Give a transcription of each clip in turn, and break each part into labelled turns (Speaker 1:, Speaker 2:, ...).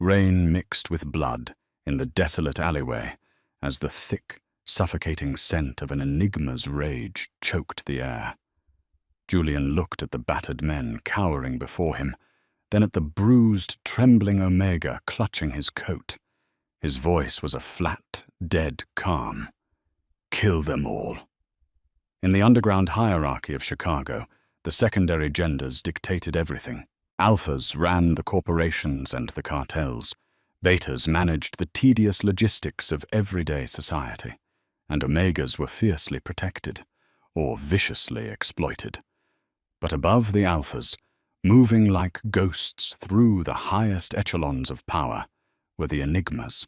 Speaker 1: rain mixed with blood in the desolate alleyway as the thick, suffocating scent of an enigma's rage choked the air. Julian looked at the battered men cowering before him, then at the bruised, trembling Omega clutching his coat. His voice was a flat, dead calm. Kill them all. In the underground hierarchy of Chicago, the secondary genders dictated everything. Alphas ran the corporations and the cartels. Betas managed the tedious logistics of everyday society. And Omegas were fiercely protected, or viciously exploited. But above the Alphas, moving like ghosts through the highest echelons of power, were the Enigmas.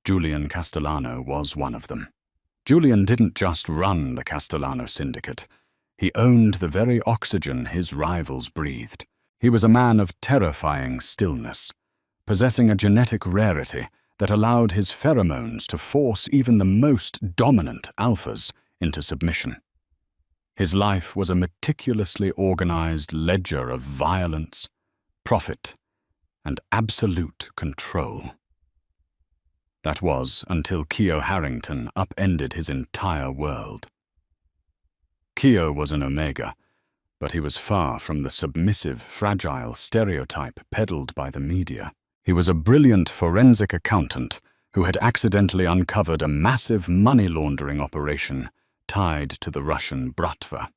Speaker 1: Julian Castellano was one of them. Julian didn't just run the Castellano syndicate. He owned the very oxygen his rivals breathed. He was a man of terrifying stillness, possessing a genetic rarity that allowed his pheromones to force even the most dominant alphas into submission. His life was a meticulously organized ledger of violence, profit, and absolute control. That was until Keo Harrington upended his entire world. Keo was an Omega, but he was far from the submissive, fragile stereotype peddled by the media. He was a brilliant forensic accountant who had accidentally uncovered a massive money laundering operation tied to the Russian Bratva.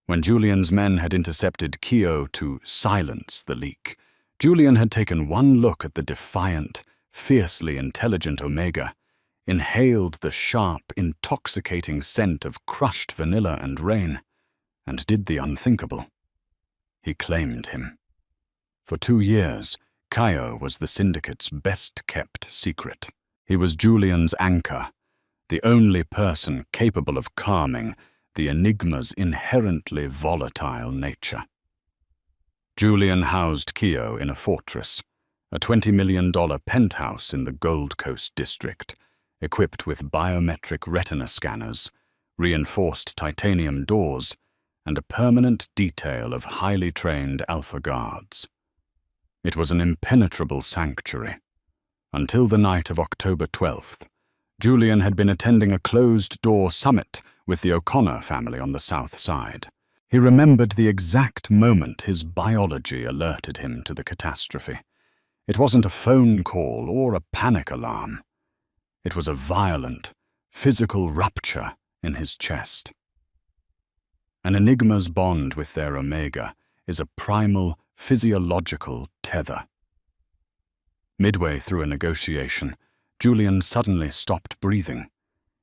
Speaker 1: When Julian's men had intercepted Keo to silence the leak, Julian had taken one look at the defiant, fiercely intelligent Omega, inhaled the sharp, intoxicating scent of crushed vanilla and rain, and did the unthinkable. He claimed him. For 2 years, Keo was the syndicate's best-kept secret. He was Julian's anchor, the only person capable of calming the Enigma's inherently volatile nature. Julian housed Keo in a fortress, a $20 million penthouse in the Gold Coast district, equipped with biometric retina scanners, reinforced titanium doors, and a permanent detail of highly trained alpha guards. It was an impenetrable sanctuary. Until the night of October 12th, Julian had been attending a closed-door summit with the O'Connor family on the south side. He remembered the exact moment his biology alerted him to the catastrophe. It wasn't a phone call or a panic alarm. It was a violent, physical rupture in his chest. An Enigma's bond with their Omega is a primal, physiological tether. Midway through a negotiation, Julian suddenly stopped breathing,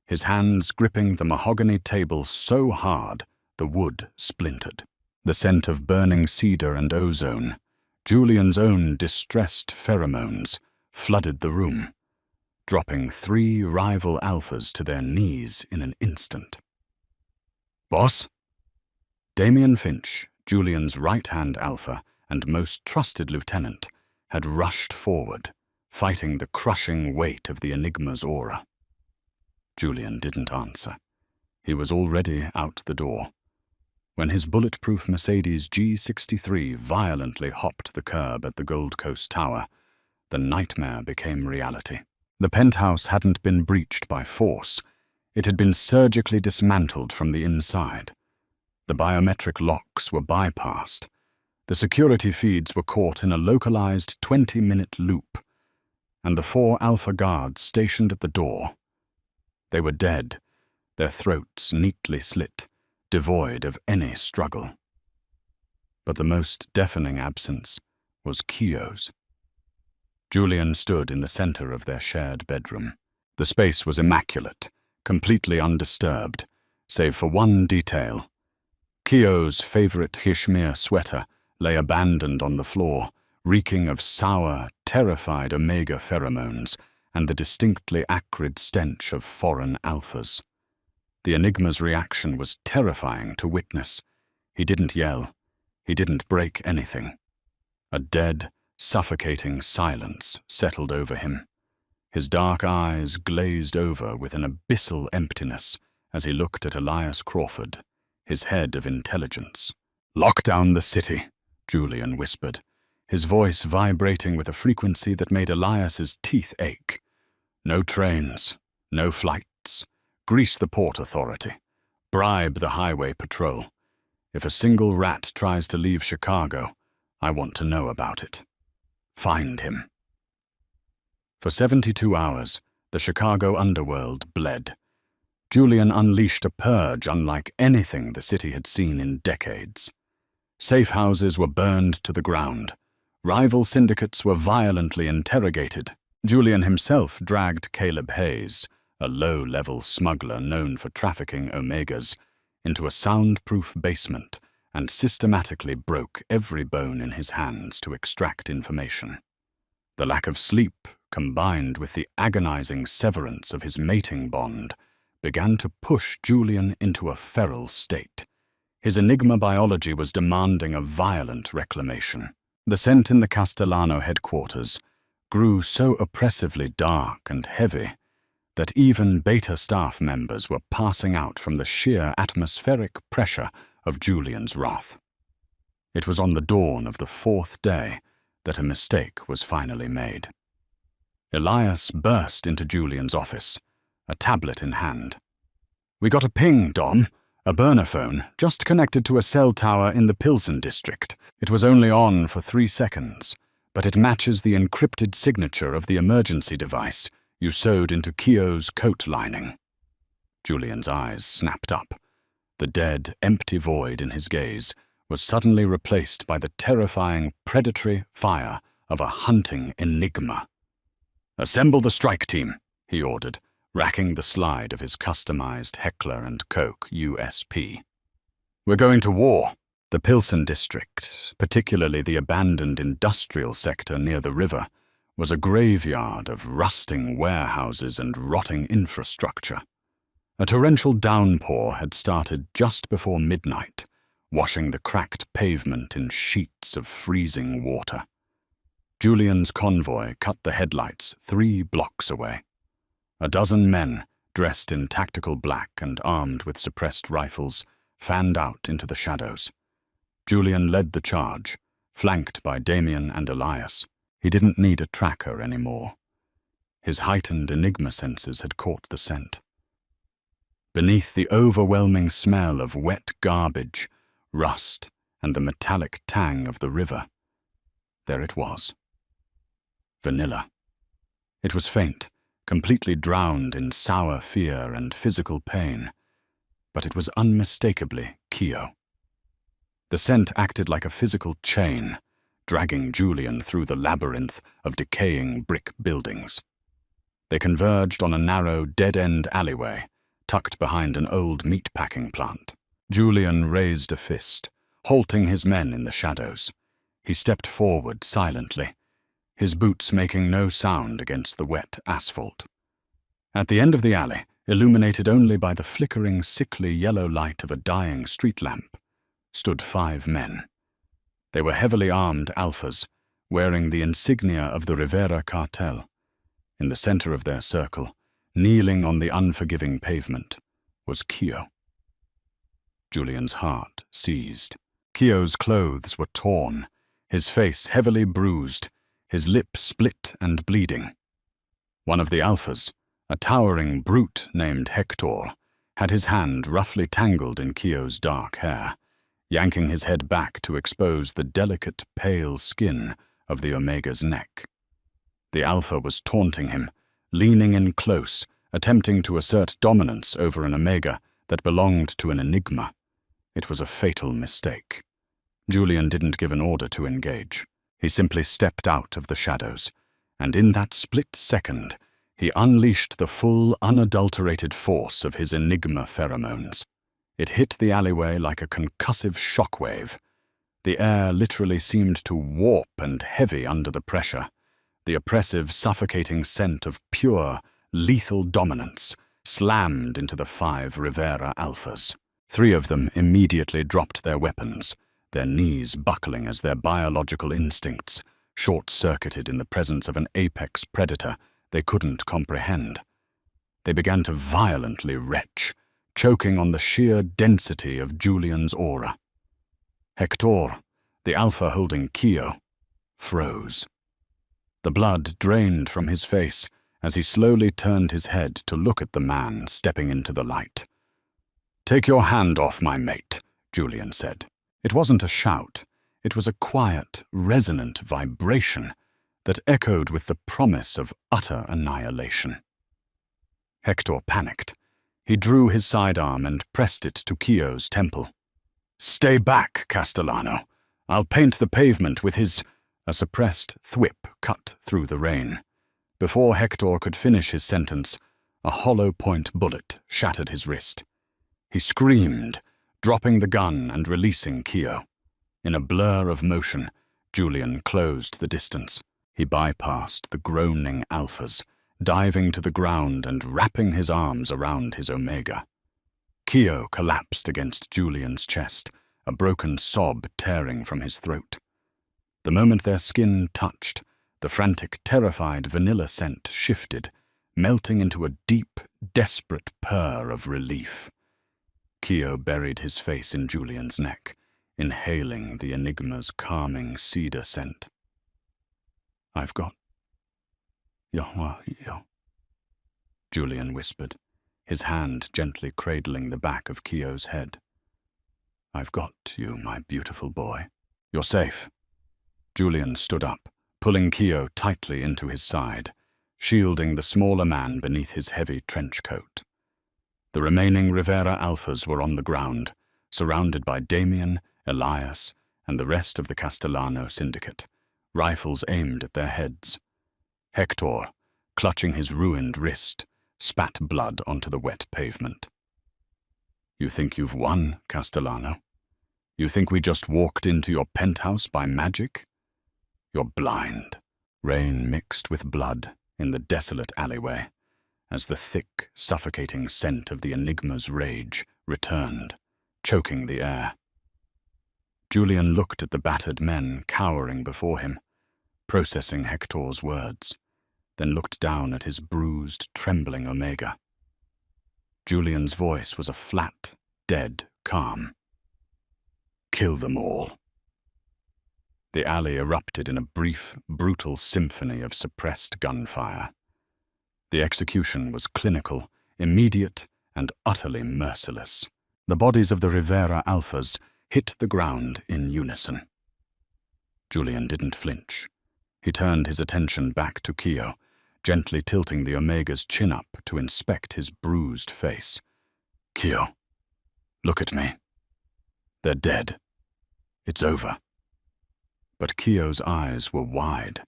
Speaker 1: his hands gripping the mahogany table so hard the wood splintered. The scent of burning cedar and ozone, Julian's own distressed pheromones, flooded the room, dropping 3 rival alphas to their knees in an instant. "Boss?" Damien Finch, Julian's right-hand alpha and most trusted lieutenant, had rushed forward, fighting the crushing weight of the Enigma's aura. Julian didn't answer. He was already out the door. When his bulletproof Mercedes G63 violently hopped the curb at the Gold Coast Tower, the nightmare became reality. The penthouse hadn't been breached by force. It had been surgically dismantled from the inside. The biometric locks were bypassed. The security feeds were caught in a localized 20-minute loop, and the 4 alpha guards stationed at the door. They were dead, their throats neatly slit, devoid of any struggle. But the most deafening absence was Keo's. Julian stood in the center of their shared bedroom. The space was immaculate, completely undisturbed, save for one detail. Keo's favorite cashmere sweater lay abandoned on the floor, reeking of sour, terrified Omega pheromones and the distinctly acrid stench of foreign alphas. The Enigma's reaction was terrifying to witness. He didn't yell. He didn't break anything. A dead, suffocating silence settled over him. His dark eyes glazed over with an abyssal emptiness as he looked at Elias Crawford, his head of intelligence. "Lock down the city," Julian whispered, his voice vibrating with a frequency that made Elias's teeth ache. No trains, no flights. Grease the Port Authority. Bribe the highway patrol. If a single rat tries to leave Chicago, I want to know about it. Find him. For 72 hours, the Chicago underworld bled. Julian unleashed a purge unlike anything the city had seen in decades. Safe houses were burned to the ground. Rival syndicates were violently interrogated. Julian himself dragged Caleb Hayes, a low-level smuggler known for trafficking Omegas, into a soundproof basement and systematically broke every bone in his hands to extract information. The lack of sleep, combined with the agonizing severance of his mating bond, began to push Julian into a feral state. His Enigma biology was demanding a violent reclamation. The scent in the Castellano headquarters grew so oppressively dark and heavy that even beta staff members were passing out from the sheer atmospheric pressure of Julian's wrath. It was on the dawn of the 4th day that a mistake was finally made. Elias burst into Julian's office, a tablet in hand. "We got a ping, Dom. A burner phone, just connected to a cell tower in the Pilsen district. It was only on for 3 seconds, but it matches the encrypted signature of the emergency device you sewed into Keogh's coat lining." Julian's eyes snapped up. The dead, empty void in his gaze was suddenly replaced by the terrifying, predatory fire of a hunting enigma. "Assemble the strike team," he ordered, racking the slide of his customized Heckler & Koch USP. "We're going to war." The Pilsen district, particularly the abandoned industrial sector near the river, was a graveyard of rusting warehouses and rotting infrastructure. A torrential downpour had started just before midnight, washing the cracked pavement in sheets of freezing water. Julian's convoy cut the headlights 3 blocks away. A dozen men, dressed in tactical black and armed with suppressed rifles, fanned out into the shadows. Julian led the charge, flanked by Damien and Elias. He didn't need a tracker anymore. His heightened Enigma senses had caught the scent. Beneath the overwhelming smell of wet garbage, rust, and the metallic tang of the river, there it was. Vanilla. It was faint, completely drowned in sour fear and physical pain, but it was unmistakably Keogh. The scent acted like a physical chain, dragging Julian through the labyrinth of decaying brick buildings. They converged on a narrow, dead-end alleyway, tucked behind an old meatpacking plant. Julian raised a fist, halting his men in the shadows. He stepped forward silently, his boots making no sound against the wet asphalt. At the end of the alley, illuminated only by the flickering, sickly yellow light of a dying street lamp, stood 5 men. They were heavily armed alphas, wearing the insignia of the Rivera cartel. In the center of their circle, kneeling on the unforgiving pavement, was Keogh. Julian's heart seized. Keogh's clothes were torn, his face heavily bruised, his lip split and bleeding. One of the alphas, a towering brute named Hector, had his hand roughly tangled in Keogh's dark hair, yanking his head back to expose the delicate, pale skin of the Omega's neck. The alpha was taunting him, leaning in close, attempting to assert dominance over an Omega that belonged to an Enigma. It was a fatal mistake. Julian didn't give an order to engage. He simply stepped out of the shadows, and in that split second, he unleashed the full, unadulterated force of his Enigma pheromones. It hit the alleyway like a concussive shockwave. The air literally seemed to warp and heavy under the pressure. The oppressive, suffocating scent of pure, lethal dominance slammed into the 5 Rivera alphas. 3 of them immediately dropped their weapons, their knees buckling as their biological instincts, short-circuited in the presence of an apex predator they couldn't comprehend. They began to violently retch, choking on the sheer density of Julian's aura. Hector, the alpha holding Keogh, froze. The blood drained from his face as he slowly turned his head to look at the man stepping into the light. "Take your hand off my mate," Julian said. It wasn't a shout. It was a quiet, resonant vibration that echoed with the promise of utter annihilation. Hector panicked. He drew his sidearm and pressed it to Kio's temple. "Stay back, Castellano. I'll paint the pavement with his—" A suppressed thwip cut through the rain. Before Hector could finish his sentence, a hollow-point bullet shattered his wrist. He screamed, dropping the gun and releasing Kio. In a blur of motion, Julian closed the distance. He bypassed the groaning alphas, diving to the ground and wrapping his arms around his Omega. Kio collapsed against Julian's chest, a broken sob tearing from his throat. The moment their skin touched, the frantic, terrified vanilla scent shifted, melting into a deep, desperate purr of relief. Kio buried his face in Julian's neck, inhaling the Enigma's calming cedar scent. "I've got... yo," Julian whispered, his hand gently cradling the back of Kio's head. "I've got you, my beautiful boy. You're safe." Julian stood up, pulling Kio tightly into his side, shielding the smaller man beneath his heavy trench coat. The remaining Rivera Alphas were on the ground, surrounded by Damien, Elias, and the rest of the Castellano syndicate, rifles aimed at their heads. Hector, clutching his ruined wrist, spat blood onto the wet pavement. "You think you've won, Castellano? You think we just walked into your penthouse by magic? You're blind." Rain mixed with blood in the desolate alleyway as the thick, suffocating scent of the Enigma's rage returned, choking the air. Julian looked at the battered men cowering before him, processing Hector's words, then looked down at his bruised, trembling Omega. Julian's voice was a flat, dead calm. "Kill them all." The alley erupted in a brief, brutal symphony of suppressed gunfire. The execution was clinical, immediate, and utterly merciless. The bodies of the Rivera Alphas hit the ground in unison. Julian didn't flinch. He turned his attention back to Kio, gently tilting the Omega's chin up to inspect his bruised face. "Kio, look at me. They're dead. It's over." But Kio's eyes were wide,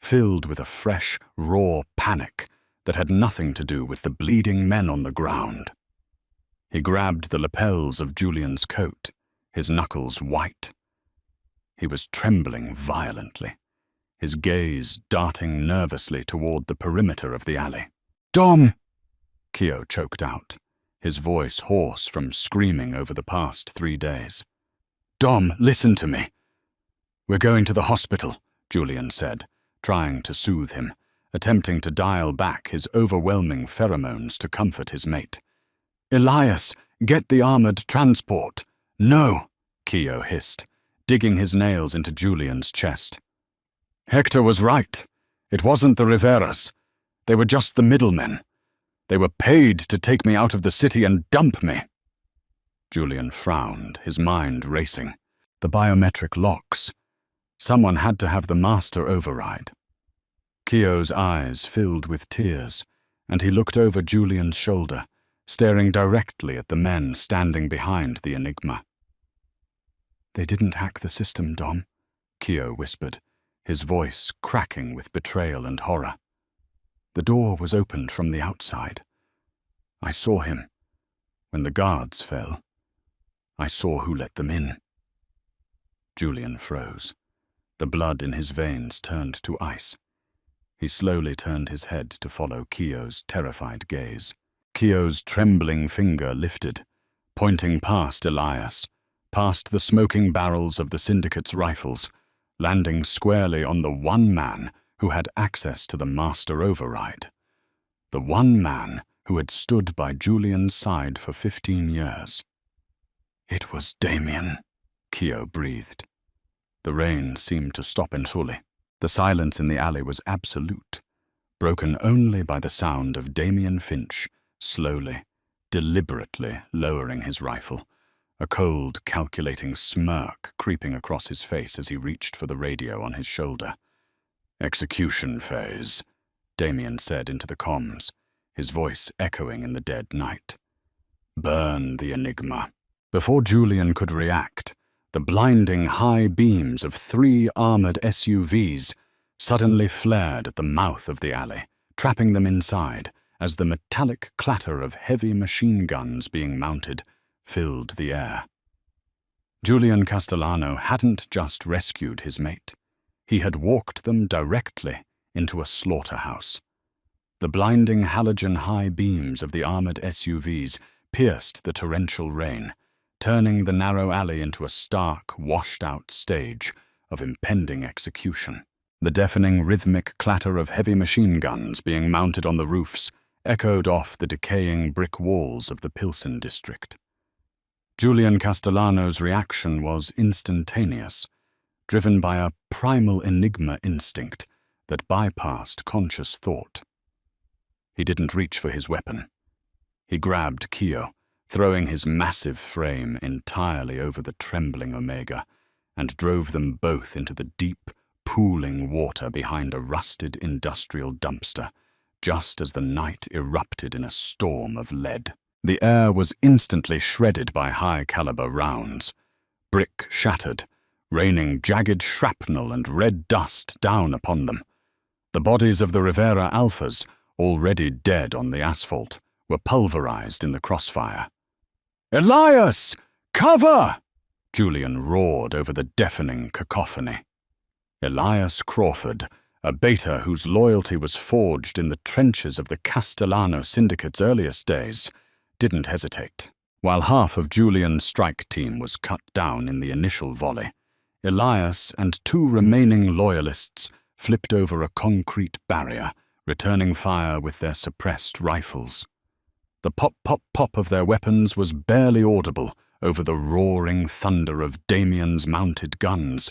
Speaker 1: filled with a fresh, raw panic that had nothing to do with the bleeding men on the ground. He grabbed the lapels of Julian's coat, his knuckles white. He was trembling violently, his gaze darting nervously toward the perimeter of the alley. "Dom!" Kio choked out, his voice hoarse from screaming over the past 3 days. "Dom, listen to me." "We're going to the hospital," Julian said, trying to soothe him, attempting to dial back his overwhelming pheromones to comfort his mate. "Elias, get the armored transport." "No," Kio hissed, digging his nails into Julian's chest. "Hector was right. It wasn't the Riveras. They were just the middlemen. They were paid to take me out of the city and dump me." Julian frowned, his mind racing. The biometric locks. Someone had to have the master override. Kio's eyes filled with tears, and he looked over Julian's shoulder, staring directly at the men standing behind the Enigma. "They didn't hack the system, Dom," Kio whispered, his voice cracking with betrayal and horror. "The door was opened from the outside. I saw him. When the guards fell, I saw who let them in." Julian froze. The blood in his veins turned to ice. He slowly turned his head to follow Kio's terrified gaze. Kio's trembling finger lifted, pointing past Elias, past the smoking barrels of the syndicate's rifles, landing squarely on the one man who had access to the master override. The one man who had stood by Julian's side for 15 years. "It was Damien," Kio breathed. The rain seemed to stop entirely. The silence in the alley was absolute, broken only by the sound of Damien Finch slowly, deliberately lowering his rifle, a cold, calculating smirk creeping across his face as he reached for the radio on his shoulder. "Execution phase," Damien said into the comms, his voice echoing in the dead night. "Burn the Enigma." Before Julian could react, the blinding high beams of 3 armored SUVs suddenly flared at the mouth of the alley, trapping them inside as the metallic clatter of heavy machine guns being mounted filled the air. Julian Castellano hadn't just rescued his mate. He had walked them directly into a slaughterhouse. The blinding halogen high beams of the armored SUVs pierced the torrential rain, turning the narrow alley into a stark, washed-out stage of impending execution. The deafening rhythmic clatter of heavy machine guns being mounted on the roofs echoed off the decaying brick walls of the Pilsen district. Julian Castellano's reaction was instantaneous, driven by a primal enigma instinct that bypassed conscious thought. He didn't reach for his weapon. He grabbed Kyo, throwing his massive frame entirely over the trembling Omega, and drove them both into the deep, pooling water behind a rusted industrial dumpster, just as the night erupted in a storm of lead. The air was instantly shredded by high-caliber rounds. Brick shattered, raining jagged shrapnel and red dust down upon them. The bodies of the Rivera Alphas, already dead on the asphalt, were pulverized in the crossfire. "Elias! Cover!" Julian roared over the deafening cacophony. Elias Crawford, a beta whose loyalty was forged in the trenches of the Castellano Syndicate's earliest days, didn't hesitate. While half of Julian's strike team was cut down in the initial volley, Elias and 2 remaining loyalists flipped over a concrete barrier, returning fire with their suppressed rifles. The pop-pop-pop of their weapons was barely audible over the roaring thunder of Damien's mounted guns,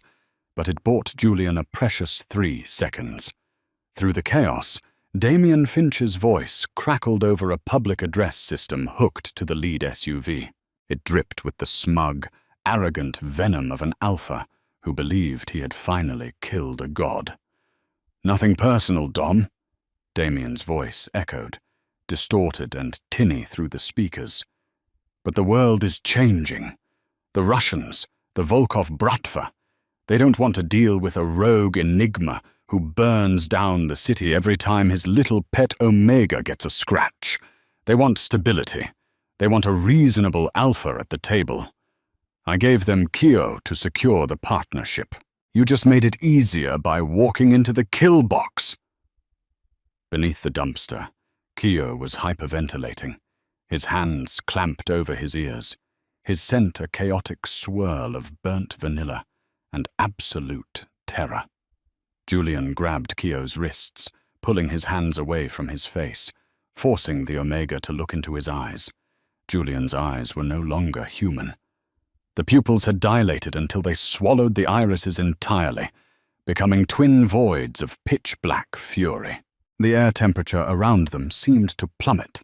Speaker 1: but it bought Julian a precious 3 seconds. Through the chaos, Damien Finch's voice crackled over a public address system hooked to the lead SUV. It dripped with the smug, arrogant venom of an alpha who believed he had finally killed a god. "Nothing personal, Dom," Damien's voice echoed, distorted and tinny through the speakers. "But the world is changing. The Russians, the Volkov Bratva, they don't want to deal with a rogue enigma who burns down the city every time his little pet Omega gets a scratch. They want stability. They want a reasonable alpha at the table. I gave them Kyo to secure the partnership. You just made it easier by walking into the kill box." Beneath the dumpster, Kyo was hyperventilating, his hands clamped over his ears, his scent a chaotic swirl of burnt vanilla and absolute terror. Julian grabbed Kyo's wrists, pulling his hands away from his face, forcing the Omega to look into his eyes. Julian's eyes were no longer human. The pupils had dilated until they swallowed the irises entirely, becoming twin voids of pitch-black fury. The air temperature around them seemed to plummet.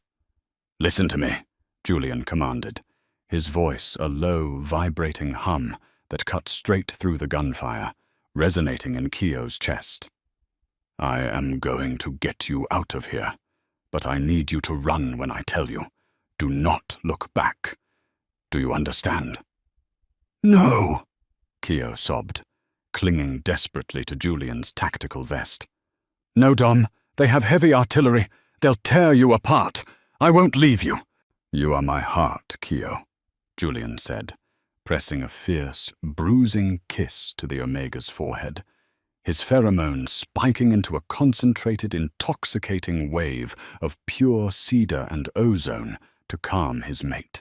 Speaker 1: "Listen to me," Julian commanded, his voice a low, vibrating hum that cut straight through the gunfire, resonating in Kyo's chest. "I am going to get you out of here, but I need you to run when I tell you. Do not look back. Do you understand?" "No," Kyo sobbed, clinging desperately to Julian's tactical vest. "No, Dom. They have heavy artillery. They'll tear you apart. I won't leave you." "You are my heart, Kyo," Julian said, pressing a fierce, bruising kiss to the Omega's forehead, his pheromones spiking into a concentrated, intoxicating wave of pure cedar and ozone to calm his mate.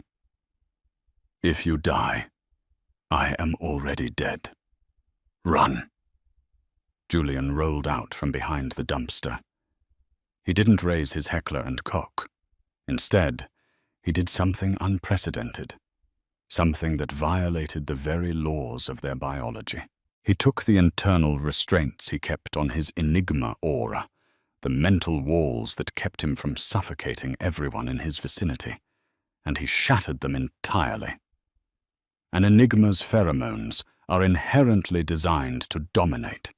Speaker 1: "If you die, I am already dead. Run." Julian rolled out from behind the dumpster. He didn't raise his Heckler & Koch. Instead, he did something unprecedented, something that violated the very laws of their biology. He took the internal restraints he kept on his ENIGMA aura, the mental walls that kept him from suffocating everyone in his vicinity, and he shattered them entirely. An ENIGMA's pheromones are inherently designed to dominate,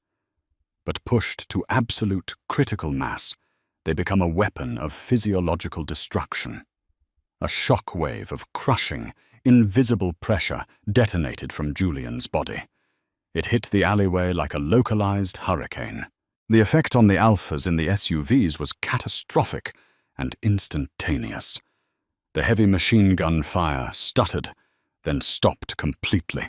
Speaker 1: but pushed to absolute critical mass, they become a weapon of physiological destruction. A shock wave of crushing, invisible pressure detonated from Julian's body. It hit the alleyway like a localized hurricane. The effect on the alphas in the SUVs was catastrophic and instantaneous. The heavy machine gun fire stuttered, then stopped completely.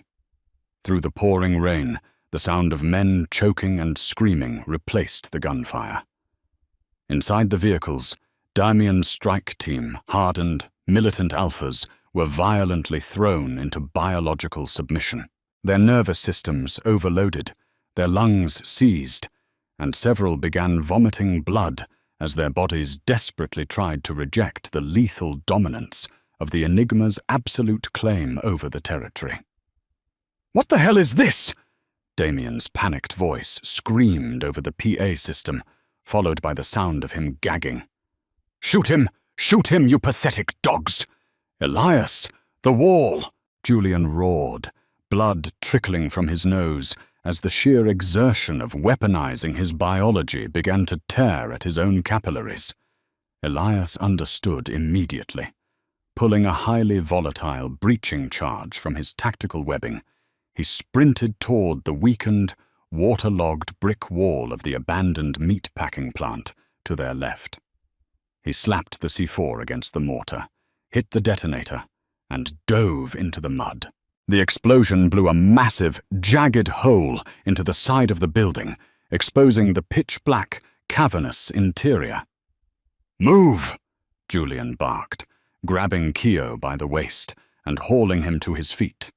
Speaker 1: Through the pouring rain, the sound of men choking and screaming replaced the gunfire. Inside the vehicles, Damian's strike team, hardened, militant alphas, were violently thrown into biological submission. Their nervous systems overloaded, their lungs seized, and several began vomiting blood as their bodies desperately tried to reject the lethal dominance of the ENIGMA's absolute claim over the territory. "What the hell is this?" Damian's panicked voice screamed over the PA system, followed by the sound of him gagging. "Shoot him! Shoot him, you pathetic dogs!" "Elias! The wall!" Julian roared, blood trickling from his nose as the sheer exertion of weaponizing his biology began to tear at his own capillaries. Elias understood immediately. Pulling a highly volatile breaching charge from his tactical webbing, he sprinted toward the weakened, waterlogged brick wall of the abandoned meat-packing plant to their left. He slapped the C4 against the mortar, hit the detonator, and dove into the mud. The explosion blew a massive, jagged hole into the side of the building, exposing the pitch-black, cavernous interior. "Move!" Julian barked, grabbing Keo by the waist and hauling him to his feet.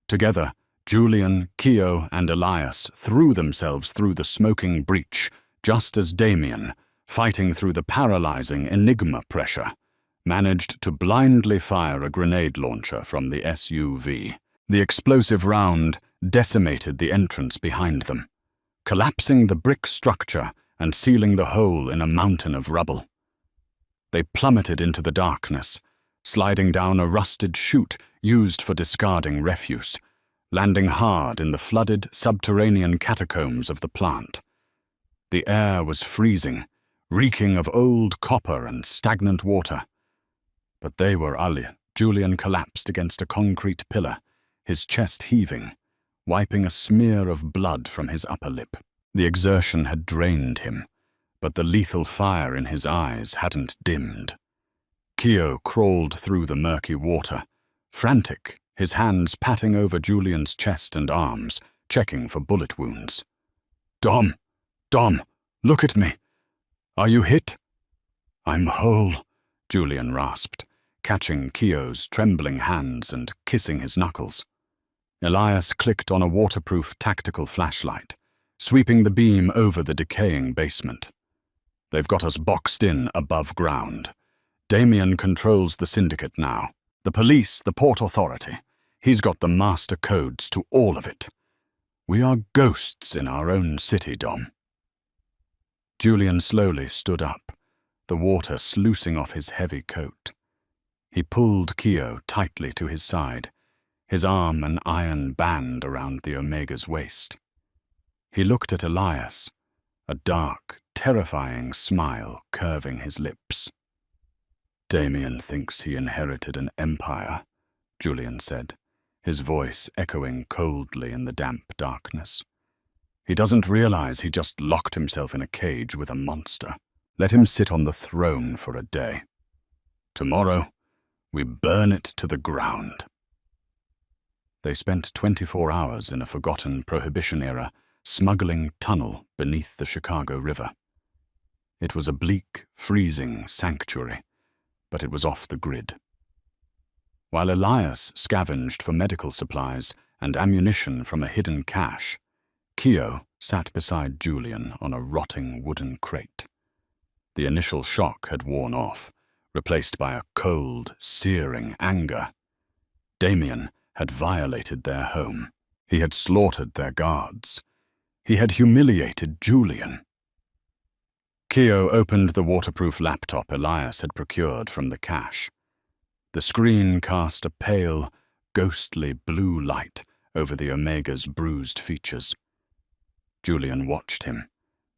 Speaker 1: Together, Julian, Keo, and Elias threw themselves through the smoking breach, just as Damian, fighting through the paralyzing ENIGMA pressure, managed to blindly fire a grenade launcher from the SUV. The explosive round decimated the entrance behind them, collapsing the brick structure and sealing the hole in a mountain of rubble. They plummeted into the darkness, sliding down a rusted chute used for discarding refuse, landing hard in the flooded subterranean catacombs of the plant. The air was freezing, reeking of old copper and stagnant water. But they were Ali. Julian collapsed against a concrete pillar, his chest heaving, wiping a smear of blood from his upper lip. The exertion had drained him, but the lethal fire in his eyes hadn't dimmed. Keo crawled through the murky water, frantic, his hands patting over Julian's chest and arms, checking for bullet wounds. Dom, look at me. Are you hit?" "I'm whole," Julian rasped, catching Keo's trembling hands and kissing his knuckles. Elias clicked on a waterproof tactical flashlight, sweeping the beam over the decaying basement. "They've got us boxed in above ground. Damian controls the syndicate now. The police, the Port Authority. He's got the master codes to all of it. We are ghosts in our own city, Dom." Julian slowly stood up, the water sluicing off his heavy coat. He pulled Keo tightly to his side, his arm an iron band around the Omega's waist. He looked at Elias, a dark, terrifying smile curving his lips. "Damian thinks he inherited an empire," Julian said, his voice echoing coldly in the damp darkness. "He doesn't realize he just locked himself in a cage with a monster. Let him sit on the throne for a day. Tomorrow, we burn it to the ground." They spent 24 hours in a forgotten Prohibition-era smuggling tunnel beneath the Chicago River. It was a bleak, freezing sanctuary, but it was off the grid. While Elias scavenged for medical supplies and ammunition from a hidden cache, Keo sat beside Julian on a rotting wooden crate. The initial shock had worn off, replaced by a cold, searing anger. Damian had violated their home. He had slaughtered their guards. He had humiliated Julian. Keo opened the waterproof laptop Elias had procured from the cache. The screen cast a pale, ghostly blue light over the Omega's bruised features. Julian watched him,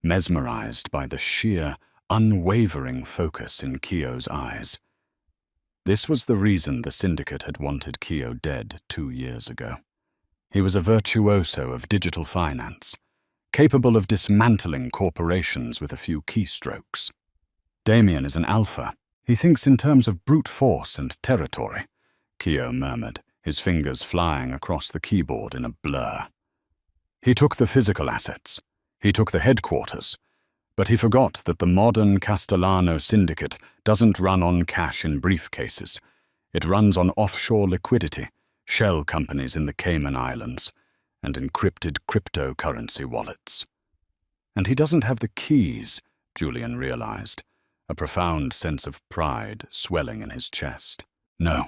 Speaker 1: mesmerized by the sheer, unwavering focus in Keo's eyes. This was the reason the syndicate had wanted Keo dead 2 years ago. He was a virtuoso of digital finance, capable of dismantling corporations with a few keystrokes. Damien is an alpha. He thinks in terms of brute force and territory, Keo murmured, his fingers flying across the keyboard in a blur. He took the physical assets. He took the headquarters. But he forgot that the modern Castellano syndicate doesn't run on cash in briefcases. It runs on offshore liquidity, shell companies in the Cayman Islands, and encrypted cryptocurrency wallets. And he doesn't have the keys, Julian realized, a profound sense of pride swelling in his chest. No,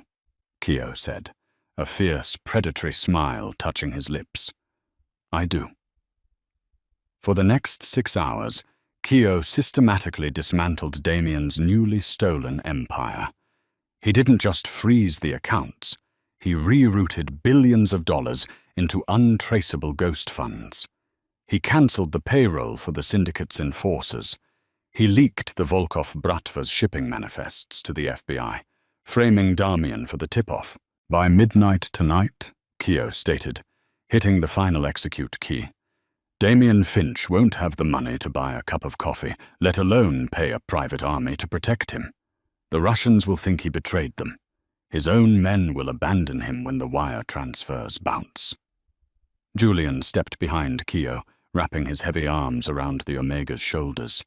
Speaker 1: Keo said, a fierce, predatory smile touching his lips. I do. For the next 6 hours, Keo systematically dismantled Damien's newly stolen empire. He didn't just freeze the accounts, he rerouted billions of dollars into untraceable ghost funds. He cancelled the payroll for the syndicate's enforcers. He leaked the Volkov Bratva's shipping manifests to the FBI, framing Damien for the tip-off. By midnight tonight, Keo stated, hitting the final execute key, Damien Finch won't have the money to buy a cup of coffee, let alone pay a private army to protect him. The Russians will think he betrayed them. His own men will abandon him when the wire transfers bounce. Julian stepped behind Keo, wrapping his heavy arms around the Omega's shoulders,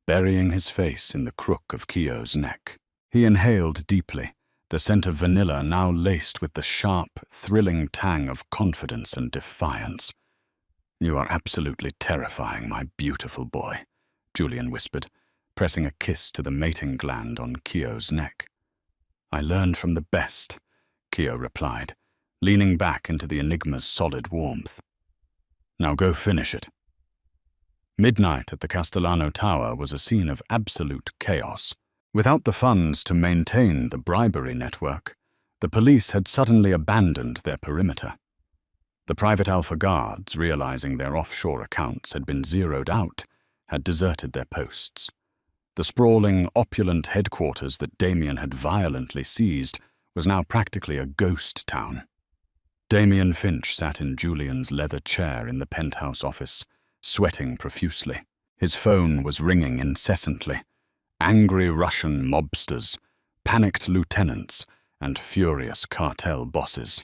Speaker 1: burying his face in the crook of Keo's neck. He inhaled deeply, the scent of vanilla now laced with the sharp, thrilling tang of confidence and defiance. You are absolutely terrifying, my beautiful boy, Julian whispered, pressing a kiss to the mating gland on Keo's neck. I learned from the best, Keo replied, leaning back into the Enigma's solid warmth. Now go finish it. Midnight at the Castellano Tower was a scene of absolute chaos. Without the funds to maintain the bribery network, the police had suddenly abandoned their perimeter. The private Alpha guards, realizing their offshore accounts had been zeroed out, had deserted their posts. The sprawling, opulent headquarters that Damien had violently seized was now practically a ghost town. Damien Finch sat in Julian's leather chair in the penthouse office, sweating profusely. His phone was ringing incessantly. Angry Russian mobsters, panicked lieutenants, and furious cartel bosses.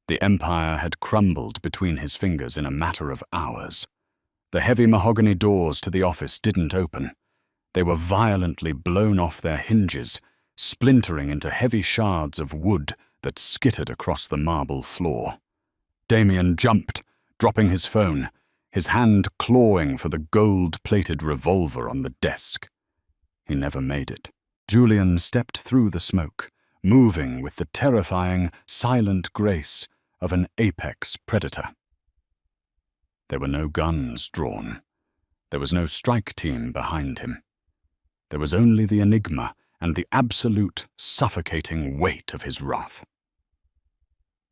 Speaker 1: The empire had crumbled between his fingers in a matter of hours. The heavy mahogany doors to the office didn't open. They were violently blown off their hinges, splintering into heavy shards of wood that skittered across the marble floor. Damien jumped, dropping his phone, his hand clawing for the gold-plated revolver on the desk. He never made it. Julian stepped through the smoke, moving with the terrifying, silent grace of an apex predator. There were no guns drawn. There was no strike team behind him. There was only the Enigma and the absolute, suffocating weight of his wrath.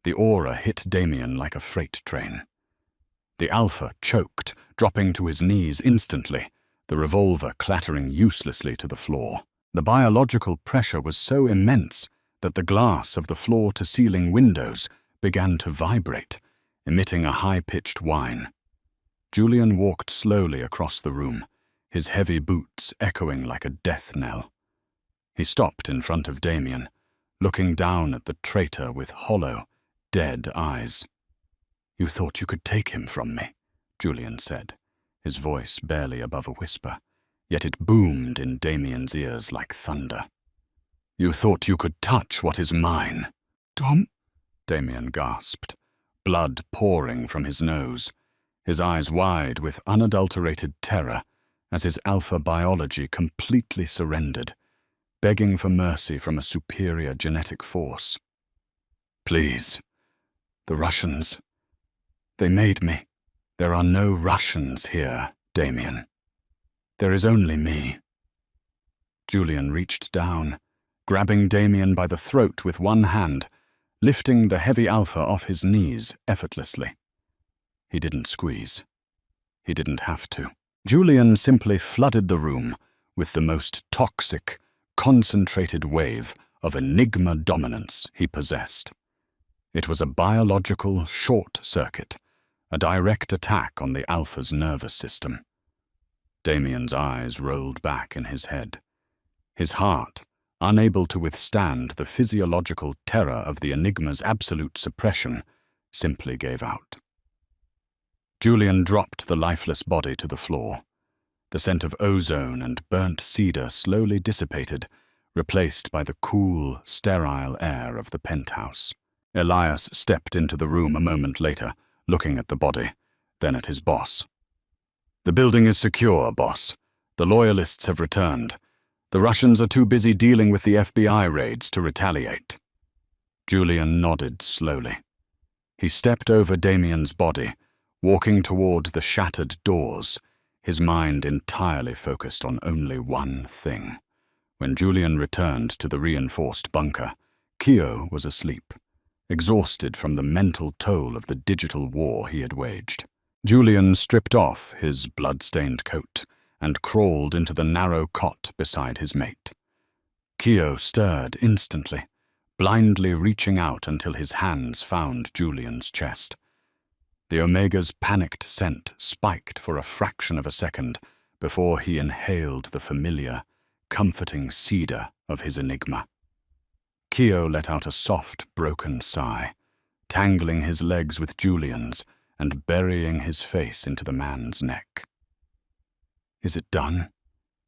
Speaker 1: The aura hit Damien like a freight train. The Alpha choked, dropping to his knees instantly, the revolver clattering uselessly to the floor. The biological pressure was so immense that the glass of the floor-to-ceiling windows began to vibrate, emitting a high-pitched whine. Julian walked slowly across the room, his heavy boots echoing like a death knell. He stopped in front of Damien, looking down at the traitor with hollow, dead eyes. "You thought you could take him from me," Julian said, his voice barely above a whisper, yet it boomed in Damien's ears like thunder. "You thought you could touch what is mine." "Tom?" Damien gasped, blood pouring from his nose, his eyes wide with unadulterated terror as his Alpha biology completely surrendered, begging for mercy from a superior genetic force. "Please, the Russians, They made me. There are no Russians here, Damien. There is only me. Julian reached down, grabbing Damien by the throat with one hand, lifting the heavy alpha off his knees effortlessly. He didn't squeeze. He didn't have to. Julian simply flooded the room with the most toxic, concentrated wave of enigma dominance he possessed. It was a biological short circuit, a direct attack on the alpha's nervous system. Damien's eyes rolled back in his head. His heart, unable to withstand the physiological terror of the enigma's absolute suppression, simply gave out. Julian dropped the lifeless body to the floor. The scent of ozone and burnt cedar slowly dissipated, replaced by the cool, sterile air of the penthouse. Elias stepped into the room a moment later, looking at the body, then at his boss. "The building is secure, boss. The loyalists have returned. The Russians are too busy dealing with the FBI raids to retaliate." Julian nodded slowly. He stepped over Damien's body, walking toward the shattered doors, his mind entirely focused on only one thing. When Julian returned to the reinforced bunker, Keo was asleep, exhausted from the mental toll of the digital war he had waged. Julian stripped off his blood-stained coat and crawled into the narrow cot beside his mate. Keo stirred instantly, blindly reaching out until his hands found Julian's chest. The Omega's panicked scent spiked for a fraction of a second before he inhaled the familiar, comforting cedar of his enigma. Keo let out a soft, broken sigh, tangling his legs with Julian's and burying his face into the man's neck. "Is it done?"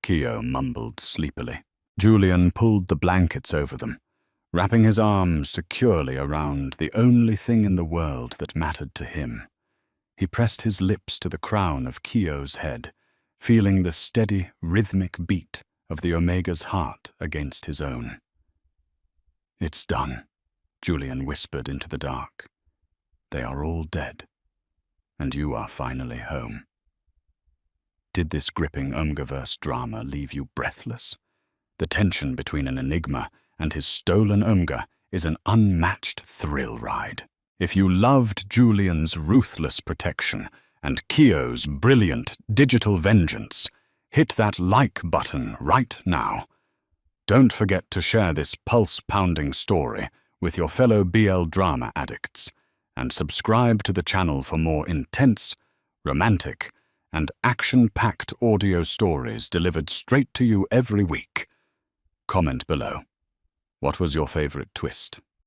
Speaker 1: Keo mumbled sleepily. Julian pulled the blankets over them, wrapping his arms securely around the only thing in the world that mattered to him. He pressed his lips to the crown of Keo's head, feeling the steady, rhythmic beat of the Omega's heart against his own. "It's done," Julian whispered into the dark. "They are all dead, and you are finally home." Did this gripping Omegaverse drama leave you breathless? The tension between an enigma and his stolen Omega is an unmatched thrill ride. If you loved Julian's ruthless protection and Keo's brilliant digital vengeance, hit that like button right now. Don't forget to share this pulse-pounding story with your fellow BL drama addicts, and subscribe to the channel for more intense, romantic, and action-packed audio stories delivered straight to you every week. Comment below. What was your favorite twist?